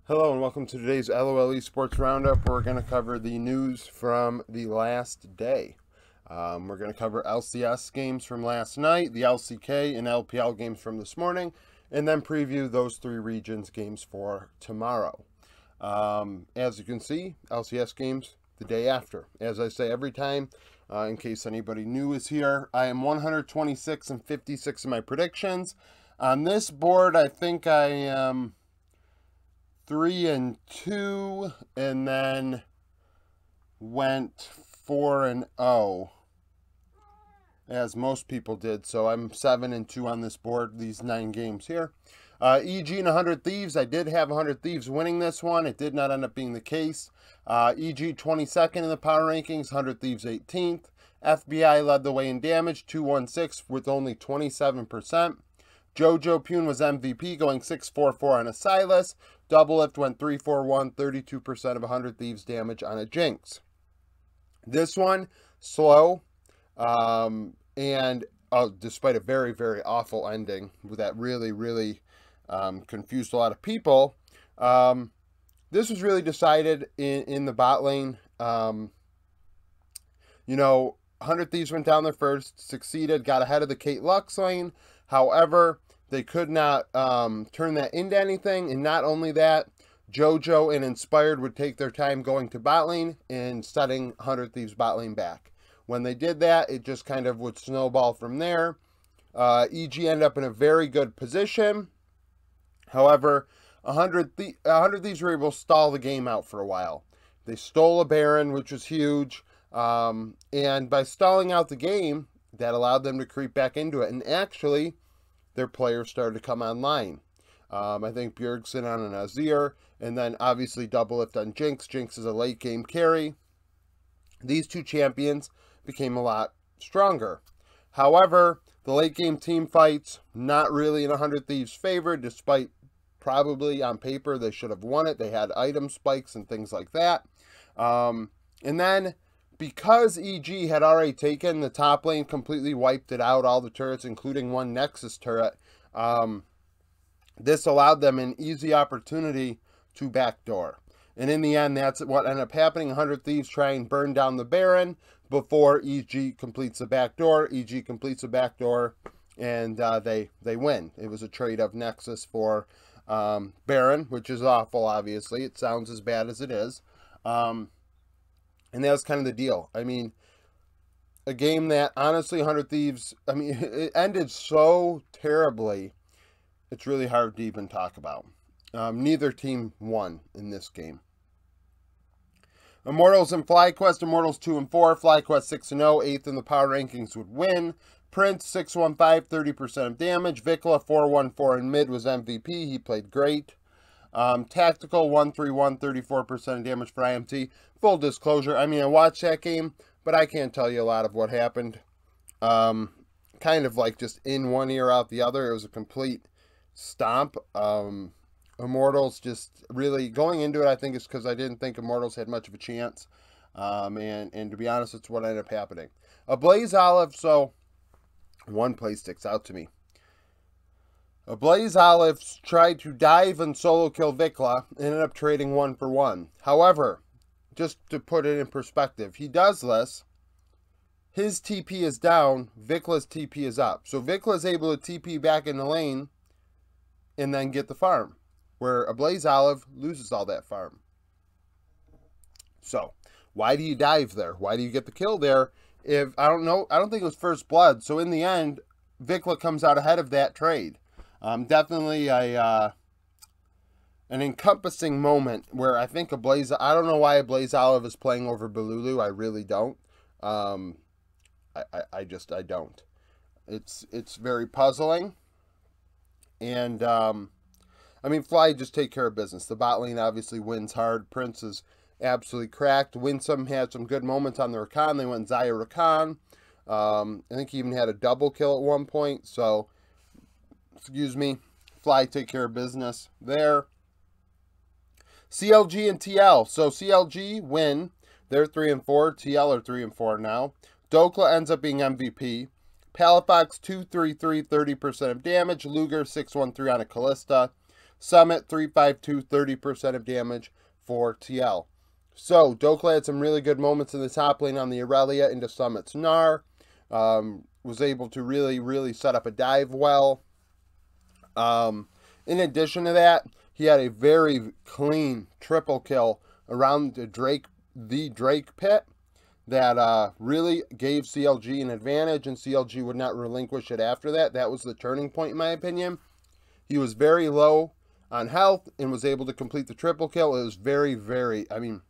Hello and welcome to today's LOL Esports Roundup. We're going to cover the news from the last day. We're going to cover LCS games from last night, the LCK and LPL games from this morning, and then preview those three regions games for tomorrow. As you can see, LCS games the day after. As I say every time, in case anybody new is here, I am 126 and 56 in my predictions. On this board, I think I am 3-2, and then went 4-0, as most people did. So I'm 7-2 on this board, these 9 games here. EG and 100 Thieves, I did have 100 Thieves winning this one. It did not end up being the case. EG 22nd in the power rankings, 100 Thieves 18th. FBI led the way in damage, 216 with only 27%. Jojo Pune was MVP, going 6-4-4 on a Silas. Doublelift went 3-4-1, 32% of 100 Thieves damage on a Jinx. This one, slow, and despite a very, very awful ending that really confused a lot of people, this was really decided in the bot lane. 100 Thieves went down there first, succeeded, got ahead of the Kate Lux lane. However, they could not turn that into anything, and not only that, Jojo and Inspired would take their time going to bot lane and setting 100 Thieves bot lane back. When they did that, it just kind of would snowball from there. EG ended up in a very good position. However, 100 Thieves were able to stall the game out for a while. They stole a Baron, which was huge, and by stalling out the game, that allowed them to creep back into it, and actually their players started to come online. I think Bjergsen on an Azir, and then obviously Doublelift on Jinx. Jinx is a late game carry. These two champions became a lot stronger. However, the late game team fights, not really in 100 Thieves' favor, despite probably on paper they should have won it. They had item spikes and things like that. And then, because EG had already taken the top lane, completely wiped it out, all the turrets, including one Nexus turret, this allowed them an easy opportunity to backdoor. And in the end, that's what ended up happening. 100 Thieves try and burn down the Baron before EG completes the backdoor. EG completes the backdoor, and they win. It was a trade of Nexus for Baron, which is awful, obviously. It sounds as bad as it is. And that was kind of the deal. I mean, a game that, honestly, 100 Thieves, I mean, it ended so terribly, it's really hard to even talk about. Neither team won in this game. Immortals and FlyQuest, Immortals 2-4, FlyQuest 6-0, 8th in the power rankings would win. Prince 615, 30% of damage. Vikla 414 in mid was MVP. He played great. Tactical 131, 34% of damage for IMT. Full disclosure, I mean, I watched that game, but I can't tell you a lot of what happened. Kind of like just in one ear, out the other. It was a complete stomp. Immortals just really, going into it, I think it's because I didn't think Immortals had much of a chance. And to be honest, it's what ended up happening. Blaze Olive, so one play sticks out to me. Blaze Olive tried to dive and solo kill Vikla, ended up trading 1-for-1. However, just to put it in perspective, he does this, his TP is down, Vikla's TP is up. So Vikla is able to TP back in the lane and then get the farm, where a Blaze Olive loses all that farm. So, why do you dive there? Why do you get the kill there? If, I don't know, I don't think it was first blood. So in the end, Vikla comes out ahead of that trade. Definitely an encompassing moment where I think I don't know why a Blaze Olive is playing over Balulu. I really don't. I don't. It's very puzzling. And, I mean, Fly just take care of business. The bot lane obviously wins hard. Prince is absolutely cracked. Winsome had some good moments on the Rakan. They went Xayah Rakan. I think he even had a double kill at one point. So, excuse me, Fly take care of business there. CLG and TL. So CLG win. They're 3-4. TL are 3-4 now. Dokla ends up being MVP. Palafox 233, 30% of damage. Luger 613 on a Callista. Summit 352, 30% of damage for TL. So Dokla had some really good moments in the top lane on the Aurelia into Summit's Gnar. Was able to really set up a dive well. In addition to that, he had a very clean triple kill around the Drake pit that really gave CLG an advantage, and CLG would not relinquish it after that. That was the turning point, in my opinion. He was very low on health and was able to complete the triple kill. It was very, I mean,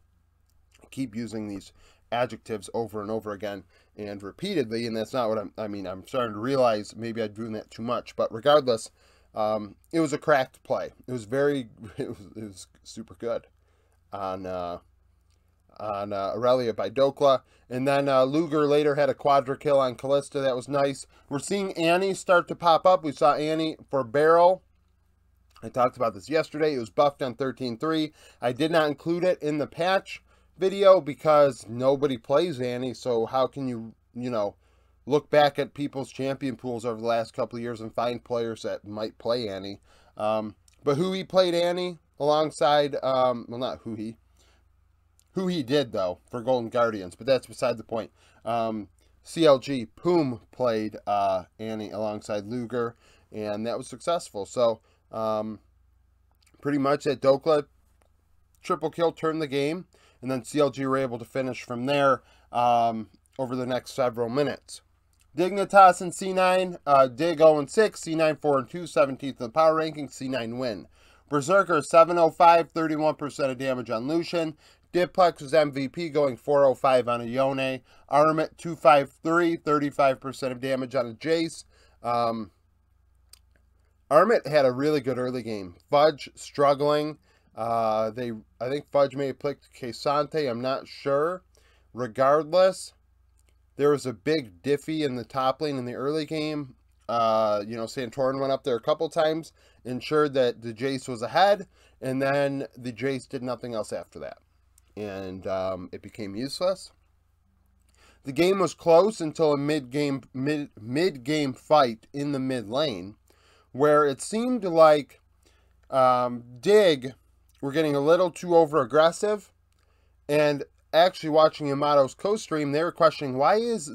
I keep using these adjectives over and over again and repeatedly, and that's not what I'm starting to realize maybe I'm doing that too much, but regardless, it was a cracked play. It was it was super good on Aurelia by Dokla. And then Luger later had a quadra kill on Kalista. That was nice. We're seeing Annie start to pop up. We saw Annie for Barrel. I talked about this yesterday. It was buffed on 13.3. I did not include it in the patch video because nobody plays Annie. So how can you look back at people's champion pools over the last couple of years and find players that might play Annie? But Hui played Annie alongside, well, not Hui. Hui did, though, for Golden Guardians, but that's beside the point. CLG Poom played Annie alongside Luger, and that was successful. So, pretty much that Dokla triple kill turned the game, and then CLG were able to finish from there over the next several minutes. Dignitas and C9, Dig 0-6, C9 4-2, 17th in the power ranking, C9 win. Berserker 705, 31% of damage on Lucian. Diplex was MVP, going 405 on a Yone. Armit 253, 35% of damage on a Jace. Armit had a really good early game. Fudge struggling. I think Fudge may have picked Kesante, I'm not sure. Regardless, there was a big diffy in the top lane in the early game. Santorin went up there a couple times, ensured that the Jace was ahead, and then the Jace did nothing else after that. And it became useless. The game was close until a mid-game fight in the mid lane, where it seemed like Dig were getting a little too over-aggressive, and actually watching Yamato's co-stream, they were questioning, why is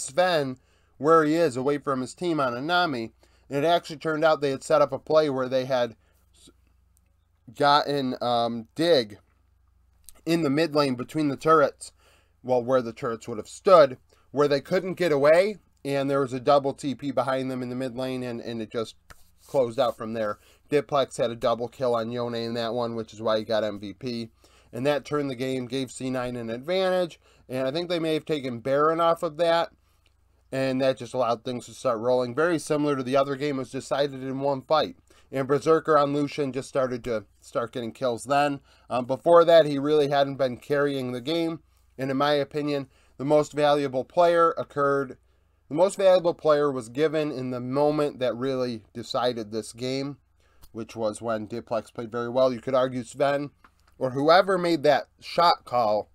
Sven where he is, away from his team on Anami? And it actually turned out they had set up a play where they had gotten Dig in the mid lane between the turrets, well, where the turrets would have stood, where they couldn't get away, and there was a double TP behind them in the mid lane, and it just closed out from there. Diplex had a double kill on Yone in that one, which is why he got MVP. And that turned the game, gave C9 an advantage, and I think they may have taken Baron off of that, and that just allowed things to start rolling. Very similar to the other game, was decided in one fight. And Berserker on Lucian just started to getting kills then. Before that, he really hadn't been carrying the game, and in my opinion, the most valuable player was given in the moment that really decided this game, which was when Diplex played very well. You could argue Sven, or whoever made that shot call,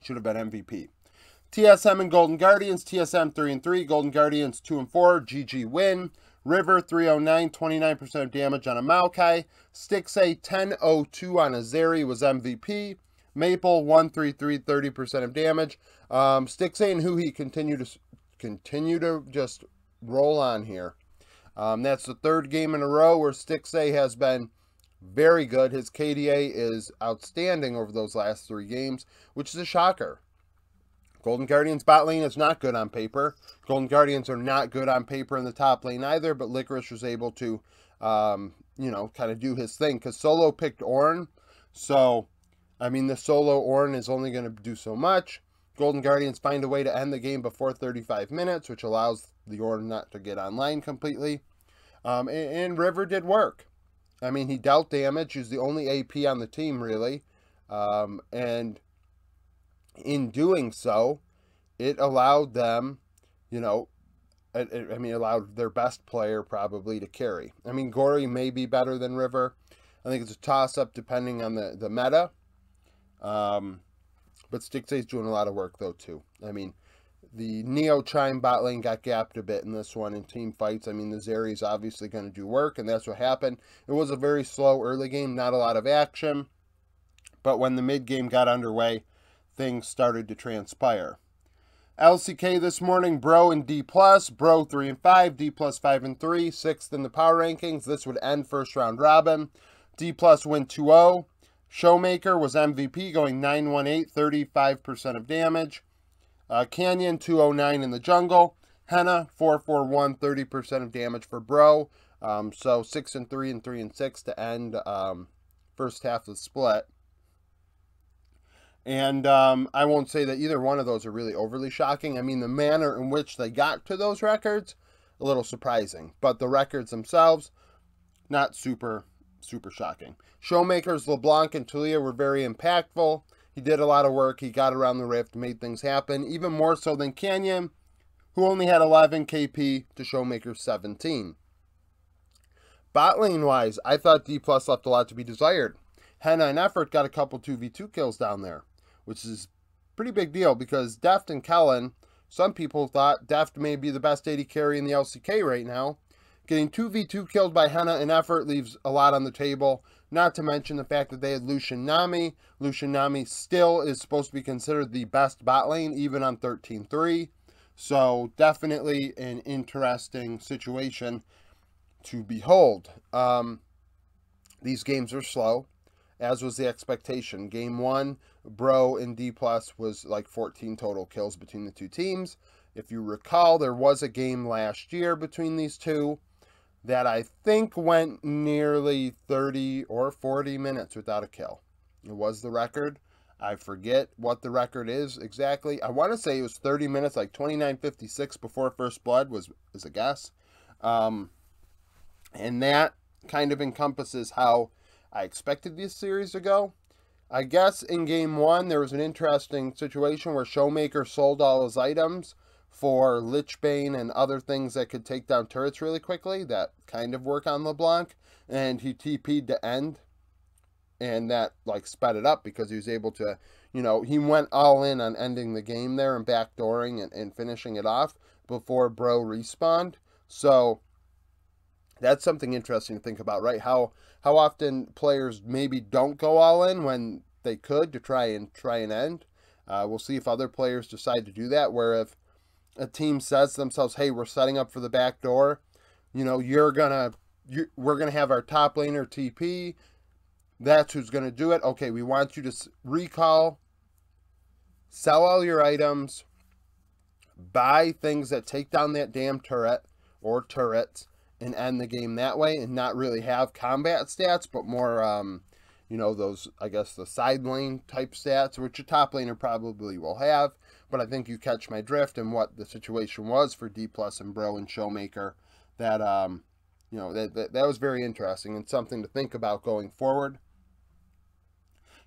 should have been MVP. TSM and Golden Guardians, TSM 3-3, Golden Guardians 2-4, GG win. River 309, 29% of damage on a Maokai. Stixay 1002 on a Zeri was MVP. Maple 133, 30% of damage. Stixay and Hui continue to just roll on here. That's the third game in a row where Stixay has been very good. His KDA is outstanding over those last 3 games, which is a shocker. Golden Guardians bot lane is not good on paper. Golden Guardians are not good on paper in the top lane either, but Licorice was able to, kind of do his thing, because Solo picked Ornn. So, I mean, the solo Ornn is only going to do so much. Golden Guardians find a way to end the game before 35 minutes, which allows the Ornn not to get online completely. And River did work. I mean, he dealt damage. He's the only AP on the team, really. And in doing so, it allowed them, allowed their best player probably to carry. I mean, Gory may be better than River. I think it's a toss-up depending on the meta. But Stixay's doing a lot of work, though, too. I mean, the Neo Chime bot lane got gapped a bit in this one in team fights. I mean, the Zeri's obviously going to do work, and that's what happened. It was a very slow early game, not a lot of action. But when the mid game got underway, things started to transpire. LCK this morning, Bro and D+, Bro 3 and 5, D+ 5 and 3, 6th in the power rankings. This would end first round robin. D+ win 2-0. Showmaker was MVP, going 9-1-8, 35% of damage. Canyon 209 in the jungle. Henna 441, 30% of damage for Bro. So 6 and 3 and 3 and 6 to end first half of the split. And I won't say that either one of those are really overly shocking. I mean, the manner in which they got to those records, a little surprising. But the records themselves, not super shocking. Showmakers LeBlanc and Talia were very impactful. He did a lot of work. He got around the rift, made things happen, even more so than Canyon, who only had 11 KP to Showmaker's 17. Bot lane-wise, I thought D+ left a lot to be desired. Henna and Effort got a couple 2v2 kills down there, which is a pretty big deal because Deft and Kellen, some people thought Deft may be the best AD carry in the LCK right now. Getting 2v2 killed by Henna and Effort leaves a lot on the table, not to mention the fact that they had Lucian Nami. Lucian Nami still is supposed to be considered the best bot lane, even on 13-3. So definitely an interesting situation to behold. These games are slow, as was the expectation. Game 1, Bro and D+ was like 14 total kills between the two teams. If you recall, there was a game last year between these two that I think went nearly 30 or 40 minutes without a kill. It was the record. I forget what the record is exactly. I want to say it was 30 minutes, like 29:56 before first blood was a guess. And that kind of encompasses how I expected this series to go. I guess in game 1, there was an interesting situation where Showmaker sold all his items for Lichbane and other things that could take down turrets really quickly that kind of work on LeBlanc, and he TP'd to end, and that like sped it up because he was able to, you know, he went all in on ending the game there and backdooring and finishing it off before Bro respawned. So that's something interesting to think about, right? How often players maybe don't go all in when they could to try and end. We'll see if other players decide to do that, where if a team says to themselves, hey, we're setting up for the back door, you know, we're gonna have our top laner TP, that's who's gonna do it. Okay, we want you to recall, sell all your items, buy things that take down that damn turret or turrets, and end the game that way, and not really have combat stats, but more you know, those, I guess, the side lane type stats, which a top laner probably will have. But I think you catch my drift and what the situation was for D+ and Bro and Showmaker. That you know, that was very interesting and something to think about going forward.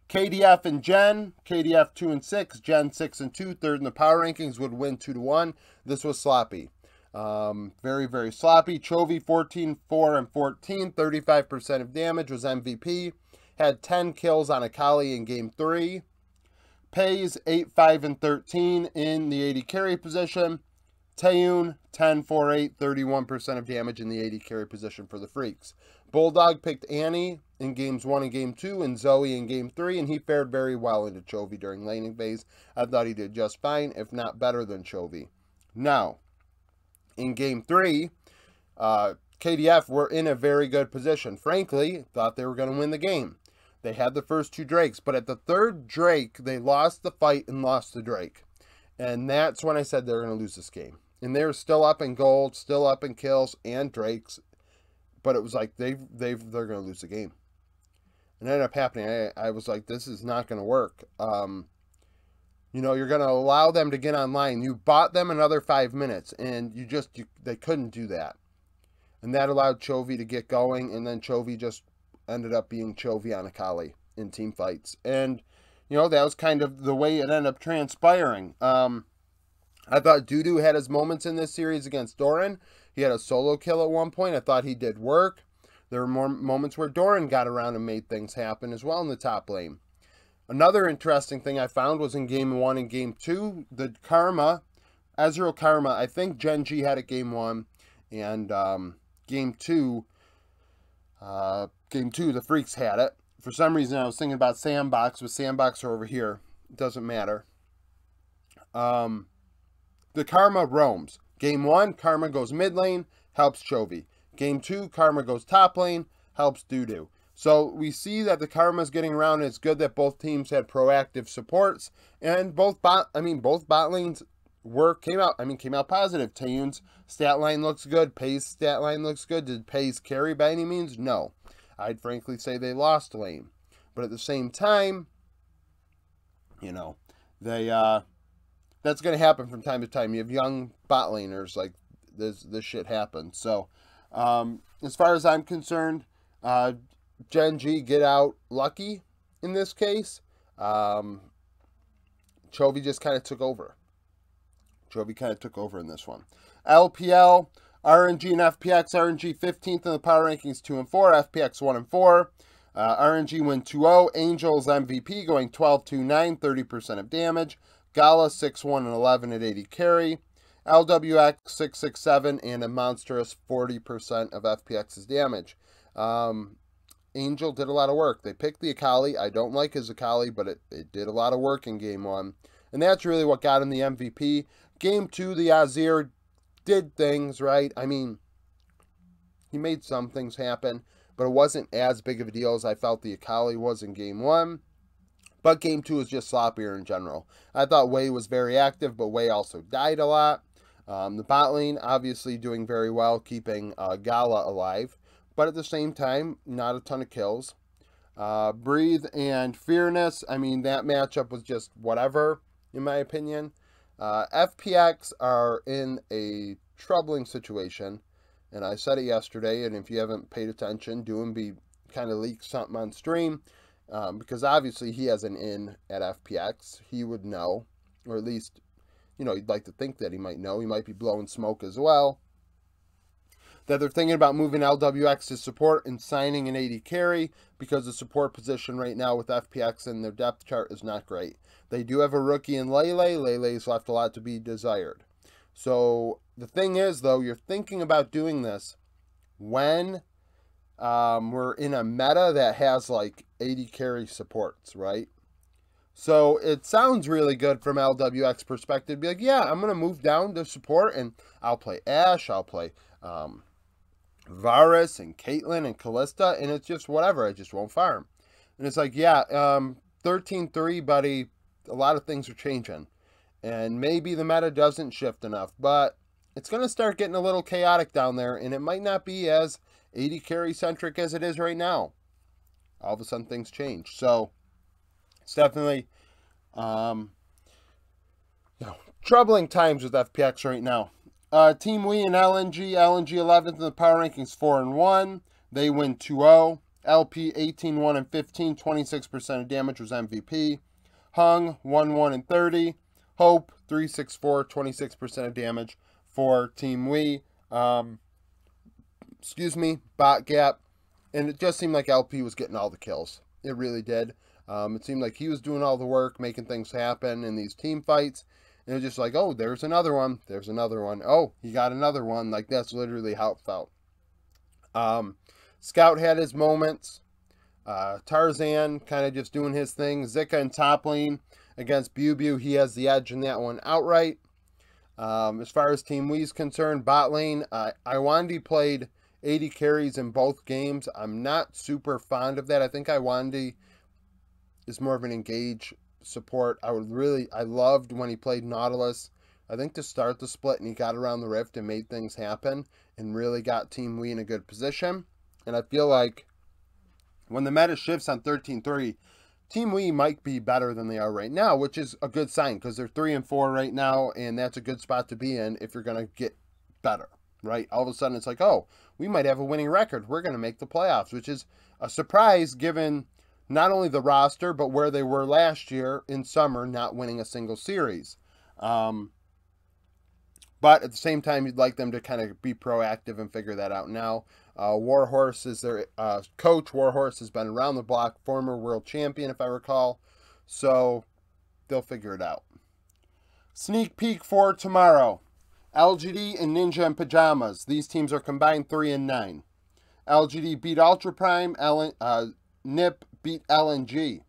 KDF and Gen. KDF 2 and 6, Gen 6 and 2, third in the power rankings, would win 2-1. This was sloppy. Very, very sloppy. Chovy 14, 4 and 14, 35% of damage, was MVP. Had 10 kills on Akali in game 3. Pays 8, 5 and 13 in the AD carry position. Taeyun 10, 4, 8, 31% of damage in the AD carry position for the Freaks. Bulldog picked Annie in games 1 and game 2 and Zoe in game 3, and he fared very well into Chovy during laning phase. I thought he did just fine, if not better than Chovy. Now, in game 3, KDF were in a very good position. Frankly, thought they were going to win the game. They had the first 2 Drakes, but at the 3rd Drake, they lost the fight and lost the Drake. And that's when I said they were going to lose this game. And they were still up in gold, still up in kills and Drakes. But it was like, they're going to lose the game. And it ended up happening. I was like, this is not going to work. You know, you're going to allow them to get online. You bought them another 5 minutes, and they couldn't do that. And that allowed Chovy to get going, and then Chovy just ended up being Chovy on Akali in team fights. And, you know, that was kind of the way it ended up transpiring. I thought Dudu had his moments in this series against Doran. He had a solo kill at one point. I thought he did work. There were more moments where Doran got around and made things happen as well in the top lane. Another interesting thing I found was in game 1 and game 2, the Karma Ezreal Karma, I think Gen G had it game 1, and game 2, the Freaks had it. For some reason, I was thinking about Sandbox, but Sandbox are over here. It doesn't matter. The Karma roams. Game 1, Karma goes mid lane, helps Chovy. Game 2, Karma goes top lane, helps Dudu. So we see that the Karma's getting around, and it's good that both teams had proactive supports, and both bot lanes came out positive. Taeyoon's stat line looks good. Pei's stat line looks good. Did Pei's carry by any means? No. I'd frankly say they lost lane. But at the same time, you know, that's going to happen from time to time. You have young bot laners, like this shit happens. So as far as I'm concerned, Gen G get out lucky in this case. Chovy just kind of took over. Chovy kind of took over in this one. LPL, RNG and FPX. RNG 15th in the power rankings, 2 and 4. FPX 1 and 4. RNG win 2-0. Angels MVP going 12-2-9, 30% of damage. Gala 6-1 and 11 at 80 carry. LWX 6-6-7 and a monstrous 40% of FPX's damage. Angel did a lot of work. They picked the Akali. I don't like his Akali, but it did a lot of work in game 1. And that's really what got him the MVP. Game 2, the Azir did things, right? I mean, he made some things happen, but it wasn't as big of a deal as I felt the Akali was in game 1. But game 2 was just sloppier in general. I thought Wei was very active, but Wei also died a lot. The bot lane, obviously doing very well, keeping Gala alive. But at the same time, not a ton of kills. Breathe and Fearness, I mean, that matchup was just whatever, in my opinion. FPX are in a troubling situation. And I said it yesterday, and if you haven't paid attention, Doomby kind of leaked something on stream. Because obviously he has an in at FPX. He would know. Or at least, you know, you'd like to think that he might know. He might be blowing smoke as well. That they're thinking about moving LWX to support and signing an AD carry, because the support position right now with FPX and their depth chart is not great. They do have a rookie in Lele. Lele's left a lot to be desired. So the thing is, though, you're thinking about doing this when we're in a meta that has like 80 carry supports, right? So it sounds really good from LWX perspective. Be like, yeah, I'm going to move down to support, and I'll play Ashe, I'll play Varus and Caitlyn and Kalista, and it's just whatever. I just won't farm. And it's like, yeah, 13-3, buddy, a lot of things are changing. And maybe the meta doesn't shift enough, but it's going to start getting a little chaotic down there, and it might not be as 80 carry centric as it is right now. All of a sudden things change. So it's definitely troubling times with FPX right now. Team Wii and LNG 11th in the power rankings, 4 and 1. They win 2-0. LP 18-1 and 15, 26% of damage, was MVP. Hung 1-1 and 30. Hope 3-6-4, 26% of damage for Team Wii. Bot gap. And it just seemed like LP was getting all the kills. It really did. It seemed like he was doing all the work, making things happen in these team fights. And it was just like, oh, there's another one. There's another one. Oh, he got another one. Like, that's literally how it felt. Scout had his moments. Tarzan kind of just doing his thing. Zika in top lane against Bubu. He has the edge in that one outright. As far as Team Wii's concerned, bot lane, Iwandi played 80 carries in both games. I'm not super fond of that. I think Iwandi is more of an engage support. I loved when he played Nautilus. I think to start the split, and he got around the rift and made things happen and really got Team Wii in a good position. And I feel like when the meta shifts on 13-3, Team Wii might be better than they are right now, which is a good sign because they're 3 and 4 right now, and that's a good spot to be in if you're going to get better, right? All of a sudden it's like, oh, we might have a winning record. We're going to make the playoffs, which is a surprise given not only the roster, but where they were last year in summer, not winning a single series. But at the same time, you'd like them to kind of be proactive and figure that out now. Warhorse is their coach. Warhorse has been around the block, former world champion, if I recall. So they'll figure it out. Sneak peek for tomorrow. LGD and Ninja in Pajamas. These teams are combined 3-9. LGD beat Ultra Prime. NIP beat LNG.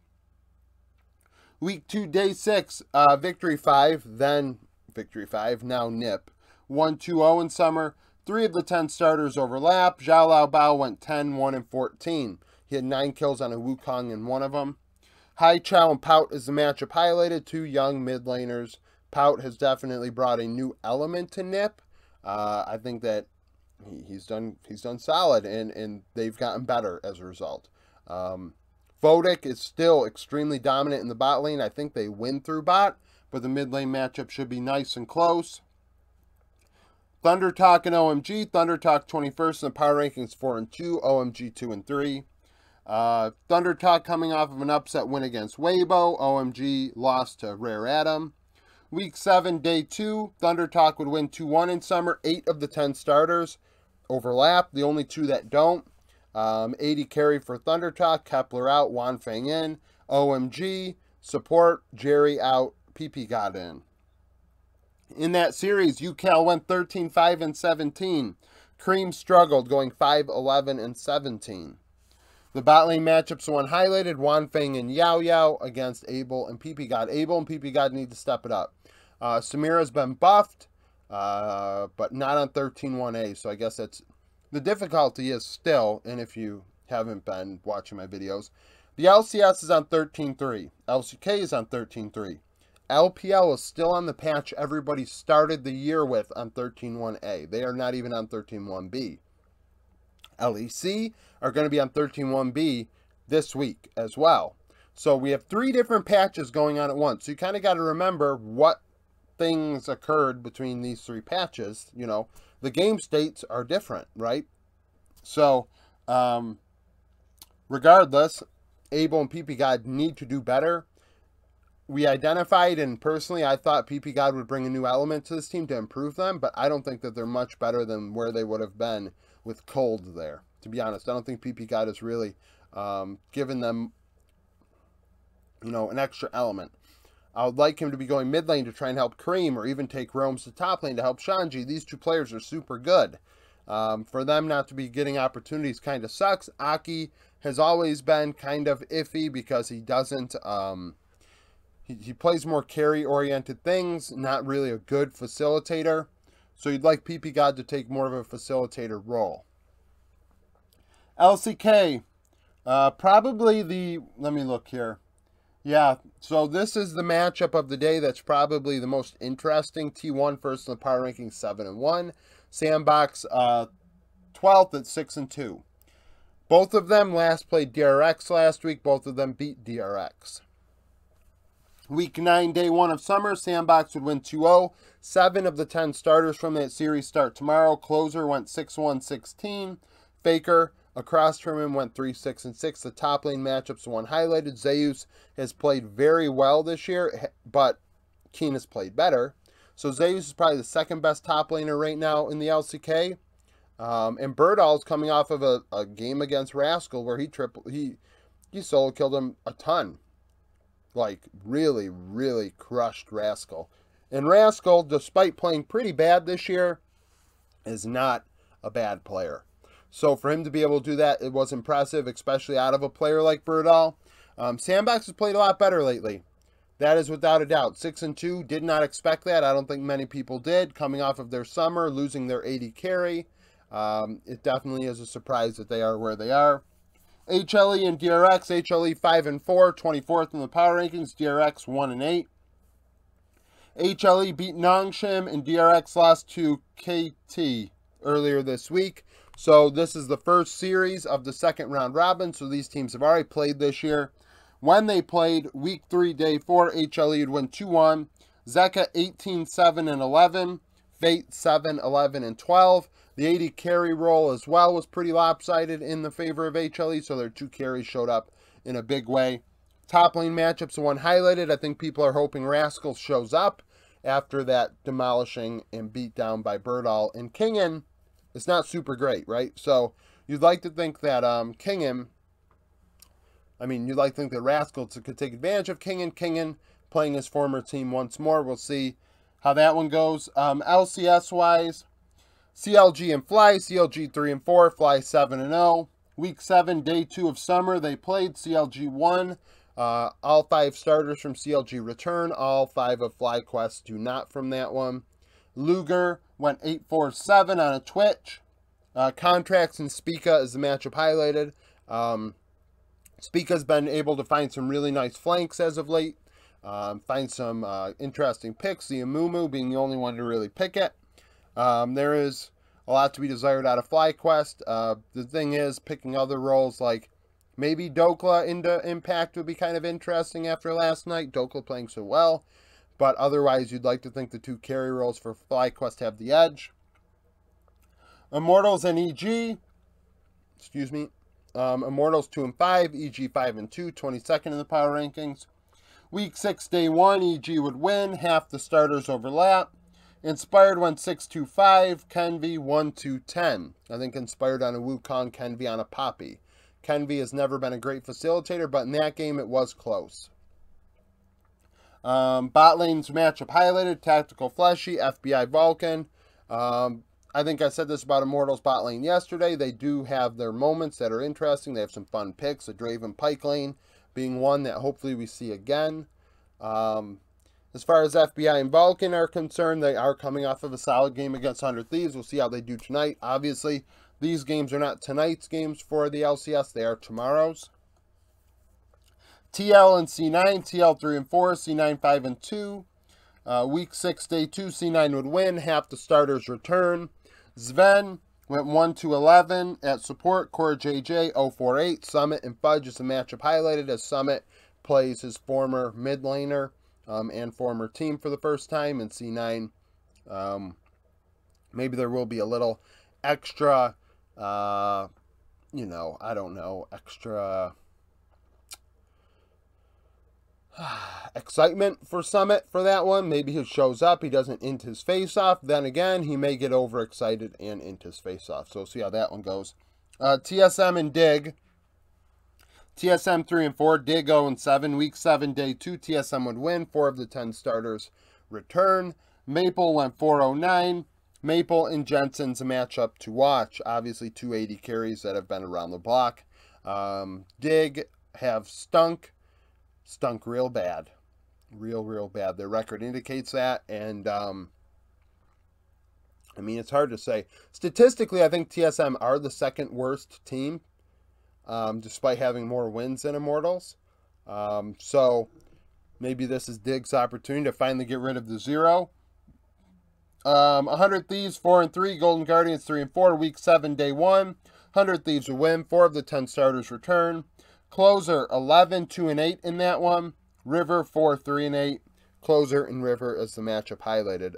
Week 2, Day 6, Victory 5, then Victory 5, now NIP. 1-2-0 in summer. 3 of the 10 starters overlap. Zhao Lao Bao went 10, 1, and 14. He had 9 kills on a Wukong in one of them. Hai Chao and Pout is the matchup highlighted. 2 young mid laners. Pout has definitely brought a new element to NIP. I think that he's done solid, and they've gotten better as a result. Vodic is still extremely dominant in the bot lane. I think they win through bot, but the mid lane matchup should be nice and close. Thunder Talk and OMG. Thunder Talk 21st in the power rankings 4-2. OMG 2-3. Thunder Talk coming off of an upset win against Weibo. OMG lost to Rare Atom. Week 7, Day 2. Thunder Talk would win 2-1 in summer. 8 of the 10 starters overlap. The only 2 that don't. 80 carry for Thunder Talk, Kepler out, Wanfeng in, OMG, support, Jerry out, PP got in. In that series, UCal went 13-5 and 17. Cream struggled, going 5-11 and 17. The bot lane matchups one highlighted, Wanfeng and Yao Yao against Abel and PP God. Abel and PP God need to step it up. Samira's been buffed, but not on 13-1A, so I guess that's... The difficulty is still, and if you haven't been watching my videos, the LCS is on 13.3. LCK is on 13.3. LPL is still on the patch everybody started the year with on 13.1A. They are not even on 13.1B. LEC are going to be on 13.1B this week as well. So we have 3 different patches going on at once. So you kind of got to remember what things occurred between these 3 patches, you know. The game states are different, right? So, regardless, Abel and PP God need to do better. We identified, and personally, I thought PP God would bring a new element to this team to improve them, but I don't think that they're much better than where they would have been with Cold there. To be honest, I don't think PP God has really given them, you know, an extra element. I would like him to be going mid lane to try and help Cream, or even take Roams to top lane to help Shanji. These 2 players are super good. For them not to be getting opportunities kind of sucks. Aki has always been kind of iffy because he doesn't... He plays more carry-oriented things, not really a good facilitator. So you'd like PP God to take more of a facilitator role. LCK. Probably the... Let me look here. Yeah, so this is the matchup of the day that's probably the most interesting. T1 first in the power ranking 7-1. Sandbox 12th at 6-2. Both of them last played DRX last week. Both of them beat DRX. Week 9, Day 1 of summer. Sandbox would win 2-0. 7 of the 10 starters from that series start tomorrow. Closer went 6-1-16. Faker across from him went 3-6-6. The top lane matchups one highlighted. Zeus has played very well this year, but Keen has played better. So Zeus is probably the 2nd best top laner right now in the LCK. And Birdall's coming off of a game against Rascal where he solo killed him a ton. Like, really, really crushed Rascal. And Rascal, despite playing pretty bad this year, is not a bad player. So for him to be able to do that, it was impressive, especially out of a player like Birdall. Sandbox has played a lot better lately. That is without a doubt. 6-2, did not expect that. I don't think many people did. Coming off of their summer, losing their 80 carry. It definitely is a surprise that they are where they are. HLE and DRX. HLE 5-4, 24th in the power rankings. DRX 1-8. HLE beat Nongshim and DRX lost to KT earlier this week. So this is the first series of the 2nd round robin. So these teams have already played this year. When they played week 3, day 4, HLE would win 2-1. Zeka 18-7-11. Fate 7-11-12. The 80 carry role as well was pretty lopsided in the favor of HLE. So their 2 carries showed up in a big way. Top lane matchups, the one highlighted. I think people are hoping Rascal shows up after that demolishing and beat down by Birdall. And Kingen, it's not super great, right? So you'd like to think that you'd like to think that Rascal could take advantage of Kingen. Kingen playing his former team once more. We'll see. how that one goes. LCS-wise, CLG and Fly, CLG 3 and 4, Fly 7 and 0. Week 7, day 2 of summer, they played. CLG won. All 5 starters from CLG return. All 5 of FlyQuest do not from that one. Luger went 8-4-7 on a Twitch. Contracts and Spica is the matchup highlighted. Spica's been able to find some really nice flanks as of late. Find some interesting picks. The Amumu being the only one to really pick it. There is a lot to be desired out of FlyQuest. The thing is, picking other roles like maybe Dokla into Impact would be kind of interesting after last night. Dokla playing so well. But otherwise, you'd like to think the 2 carry roles for FlyQuest have the edge. Immortals and EG. Excuse me. Immortals 2 and 5. EG 5 and 2. 22nd in the power rankings. Week 6, day 1. EG would win. Half the starters overlap. Inspired went 6-2-5. Kenvi 1-2-10. I think Inspired on a Wukong, Kenvi on a Poppy. Kenvi has never been a great facilitator, but in that game it was close. Bot lane's matchup highlighted. Tactical Fleshy, FBI Vulcan. I think I said this about Immortals bot lane yesterday. They do have their moments that are interesting. They have some fun picks. The Draven Pike lane being one that hopefully we see again. As far as FBI and Vulcan are concerned, they are coming off of a solid game against 100 Thieves. We'll see how they do tonight. Obviously, these games are not tonight's games for the LCS. They are tomorrow's. TL and C9, TL 3 and 4, C9 5 and 2. Week 6, day 2, C9 would win. Half the starters return. Sven went 1-11 at support. Core JJ 0-4-8. Summit and Fudge is the matchup highlighted as Summit plays his former mid laner and former team for the first time. And C9, maybe there will be a little extra, I don't know, extra excitement for Summit for that one. Maybe he shows up, he doesn't int his face off. Then again, he may get overexcited and int his face off. So we'll see how that one goes. TSM and Dig. TSM 3 and 4, Dig 0 and 7. Week 7, day 2, TSM would win. 4 of the 10 starters return. Maple went 4-0-9. Maple and Jensen's a matchup to watch. Obviously, 280 carries that have been around the block. Dig have stunk real bad. Real bad. Their record indicates that. And, I mean, it's hard to say. Statistically, I think TSM are the second worst team, despite having more wins than Immortals. So, maybe this is Dig's opportunity to finally get rid of the 0. 100 Thieves 4 and 3. Golden Guardians 3 and 4. Week 7, day 1. 100 Thieves will win. 4 of the 10 starters return. Closer 11, 2 and 8 in that one. River 4, 3 and 8. Closer and River is the matchup highlighted.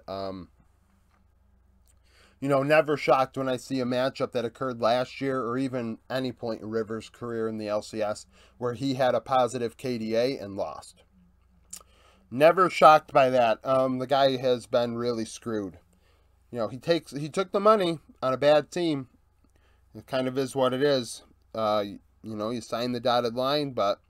Never shocked when I see a matchup that occurred last year or even any point in River's career in the LCS where he had a positive KDA and lost. Never shocked by that. The guy has been really screwed. He took the money on a bad team. It kind of is what it is. You signed the dotted line, but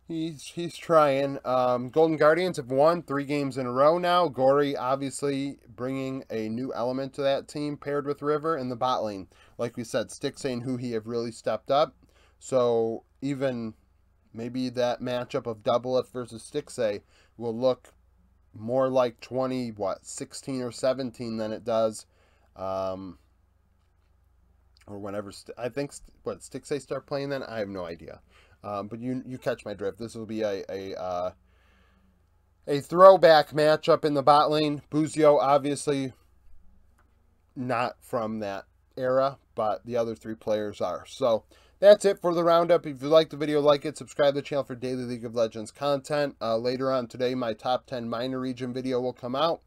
he's trying. Golden Guardians have won 3 games in a row now. Gory obviously bringing a new element to that team paired with River in the bot lane. Like we said, Stixay and Huhi have really stepped up. So even maybe that matchup of Doublelift versus Stixay will look more like 16 or 17 than it does. Or whenever, I think, Stixay start playing then? I have no idea. But you catch my drift. This will be a throwback matchup in the bot lane. Buzio, obviously, not from that era, but the other 3 players are. So, that's it for the roundup. If you liked the video, like it, subscribe to the channel for daily League of Legends content. Later on today, my top 10 minor region video will come out,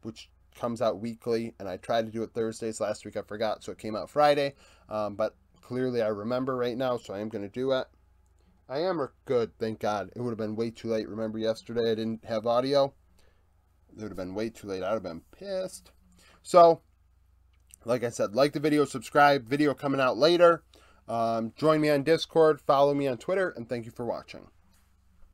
which comes out weekly, and I tried to do it Thursdays. Last week I forgot, so it came out Friday. But clearly I remember right now, so I am going to do it. I am good, thank God. It would have been way too late. Remember yesterday I didn't have audio? It would have been way too late. I would have been pissed. So, like I said, like the video, subscribe. Video coming out later. Join me on Discord, follow me on Twitter, and thank you for watching.